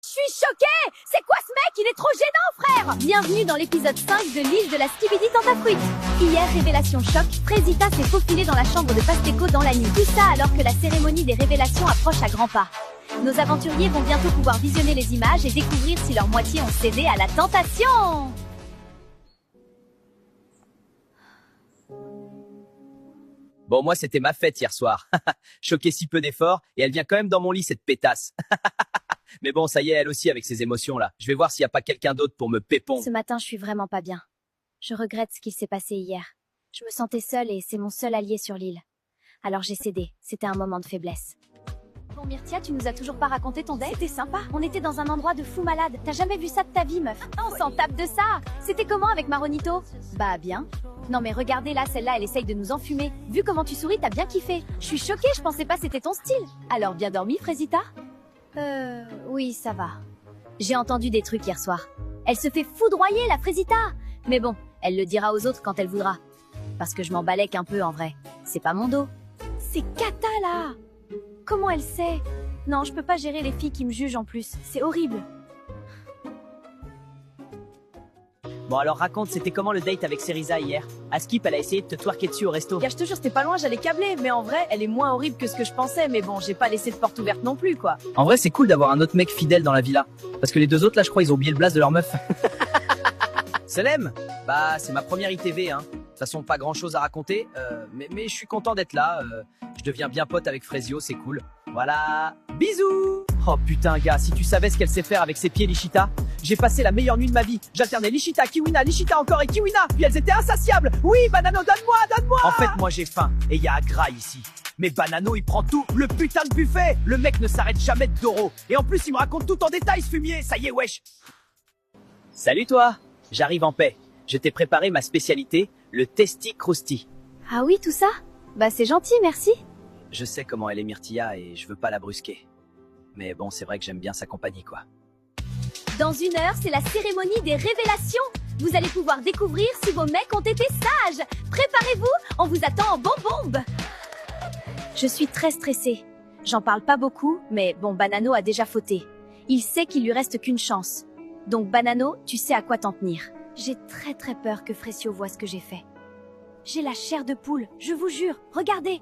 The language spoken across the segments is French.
Je suis choquée! C'est quoi ce mec? Il est trop gênant, frère! Bienvenue dans l'épisode 5 de l'île de la Skibidi Tentafruit. Hier, révélation choc, Frésita s'est faufilée dans la chambre de Pasteco dans la nuit. Tout ça alors que la cérémonie des révélations approche à grands pas. Nos aventuriers vont bientôt pouvoir visionner les images et découvrir si leur moitié ont cédé à la tentation. Bon, moi, c'était ma fête hier soir. Choqué si peu d'efforts, et elle vient quand même dans mon lit, cette pétasse. Mais bon, ça y est, elle aussi avec ses émotions-là. Je vais voir s'il n'y a pas quelqu'un d'autre pour me pépon. Ce matin, je suis vraiment pas bien. Je regrette ce qu'il s'est passé hier. Je me sentais seule et c'est mon seul allié sur l'île. Alors j'ai cédé. C'était un moment de faiblesse. Bon, Myrtia, tu nous as toujours pas raconté ton date? C'était sympa. On était dans un endroit de fou malade. T'as jamais vu ça de ta vie, meuf? On s'en tape de ça. C'était comment avec Maronito? Bah, bien. Non mais regardez là, celle-là, elle essaye de nous enfumer. Vu comment tu souris, t'as bien kiffé. Je suis choquée, je pensais pas c'était ton style. Alors, bien dormi, Frésita? Oui, ça va. J'ai entendu des trucs hier soir. Elle se fait foudroyer, la Frésita. Mais bon, elle le dira aux autres quand elle voudra. Parce que je m'en balèque un peu en vrai. C'est pas mon dos. C'est Kata là. Comment elle sait? Non, je peux pas gérer les filles qui me jugent en plus. C'est horrible. Bon, alors raconte, c'était comment le date avec Cerisa hier? Askip, elle a essayé de te twerker dessus au resto. Je te jure, c'était pas loin, j'allais câbler. Mais en vrai, elle est moins horrible que ce que je pensais. Mais bon, j'ai pas laissé de porte ouverte non plus, quoi. En vrai, c'est cool d'avoir un autre mec fidèle dans la villa. Parce que les deux autres, là, je crois, ils ont oublié le blast de leur meuf. Selem, bah, c'est ma première ITV, hein. De toute façon, pas grand chose à raconter. Mais je suis content d'être là. Je deviens bien pote avec Frésio, c'est cool. Voilà. Bisous! Oh putain, gars, si tu savais ce qu'elle sait faire avec ses pieds, Lichita. J'ai passé la meilleure nuit de ma vie. J'alternais Lichita, Kiwina, Lichita encore et Kiwina. Puis elles étaient insatiables. Oui, Banano, donne-moi, donne-moi! En fait, moi j'ai faim. Et y a Agra ici. Mais Banano, il prend tout. Le putain de buffet. Le mec ne s'arrête jamais de Doro. Et en plus, il me raconte tout en détail, ce fumier. Ça y est, wesh. Salut toi. J'arrive en paix. Je t'ai préparé ma spécialité, le Testi Krusty. Ah oui, tout ça? Bah c'est gentil, merci. Je sais comment elle est Myrtilla et je veux pas la brusquer. Mais bon, c'est vrai que j'aime bien sa compagnie, quoi. Dans une heure, c'est la cérémonie des révélations. Vous allez pouvoir découvrir si vos mecs ont été sages. Préparez-vous, on vous attend en bombe. Je suis très stressée. J'en parle pas beaucoup, mais bon, Banano a déjà fauté. Il sait qu'il lui reste qu'une chance. Donc Banano, tu sais à quoi t'en tenir. J'ai très peur que Frésio voie ce que j'ai fait. J'ai la chair de poule, je vous jure. Regardez.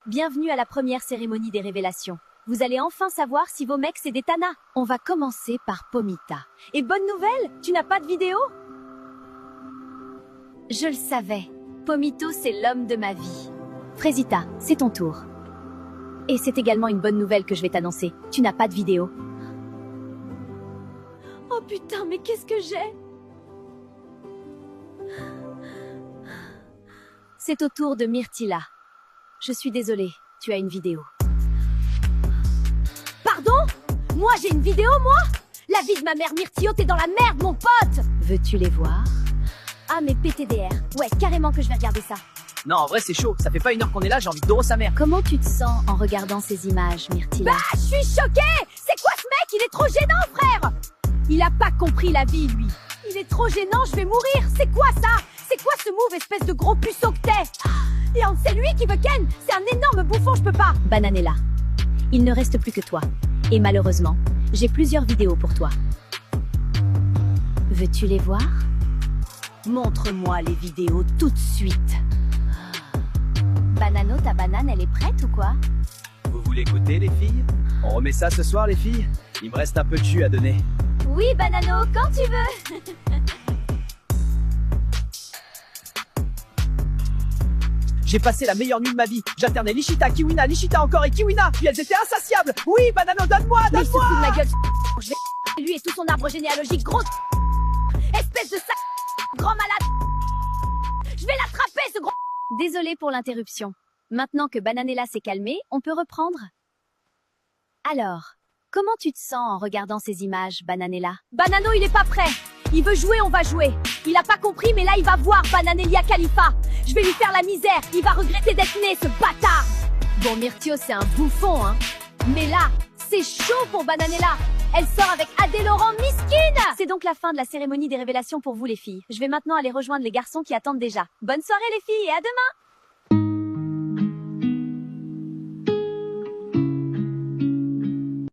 Bienvenue à la première cérémonie des révélations. Vous allez enfin savoir si vos mecs c'est des tanas. On va commencer par Pomita. Et bonne nouvelle, tu n'as pas de vidéo? Je le savais. Pomito, c'est l'homme de ma vie. Frésita, c'est ton tour. Et c'est également une bonne nouvelle que je vais t'annoncer. Tu n'as pas de vidéo. Oh putain, mais qu'est-ce que j'ai? C'est au tour de Myrtilla. Je suis désolée, tu as une vidéo. Pardon? Moi j'ai une vidéo, moi? La vie de ma mère Myrtillo, t'es dans la merde, mon pote! Veux-tu les voir? Ah, mais PTDR. Ouais, carrément que je vais regarder ça. Non, en vrai, c'est chaud. Ça fait pas une heure qu'on est là, j'ai envie de Doro sa mère. Comment tu te sens en regardant ces images, Myrtilla? Bah, je suis choquée! C'est quoi ce mec? Il est trop gênant, frère! Il a pas compris la vie, lui. Il est trop gênant, je vais mourir. C'est quoi ça? C'est quoi ce move, espèce de gros puceau que t'es? Et c'est lui qui veut Ken. C'est un énorme bouffon, je peux pas. Bananella, il ne reste plus que toi. Et malheureusement, j'ai plusieurs vidéos pour toi. Veux-tu les voir? Montre-moi les vidéos tout de suite. Banano, ta banane, elle est prête ou quoi? Vous voulez goûter, les filles? On remet ça ce soir, les filles? Il me reste un peu de jus à donner. Oui, Banano, quand tu veux. J'ai passé la meilleure nuit de ma vie. J'alternais Lichita, Kiwina, Lichita encore et Kiwina. Puis elles étaient insatiables. Oui, Banano, donne-moi, Mais il se fout donne-moi! de ma gueule. Je vais lui et tout son arbre généalogique, gros. Espèce de sac. Grand malade. Je vais l'attraper, ce gros. Désolée pour l'interruption. Maintenant que Bananella s'est calmée, on peut reprendre? Alors, comment tu te sens en regardant ces images, Bananella? Banano, il est pas prêt. Il veut jouer, on va jouer. Il a pas compris, mais là, il va voir Bananelia Khalifa. Je vais lui faire la misère. Il va regretter d'être né, ce bâtard. Bon, Myrtio, c'est un bouffon, hein. Mais là, c'est chaud pour Bananella. Elle sort avec Adé Laurent Miskine. C'est donc la fin de la cérémonie des révélations pour vous, les filles. Je vais maintenant aller rejoindre les garçons qui attendent déjà. Bonne soirée, les filles, et à demain.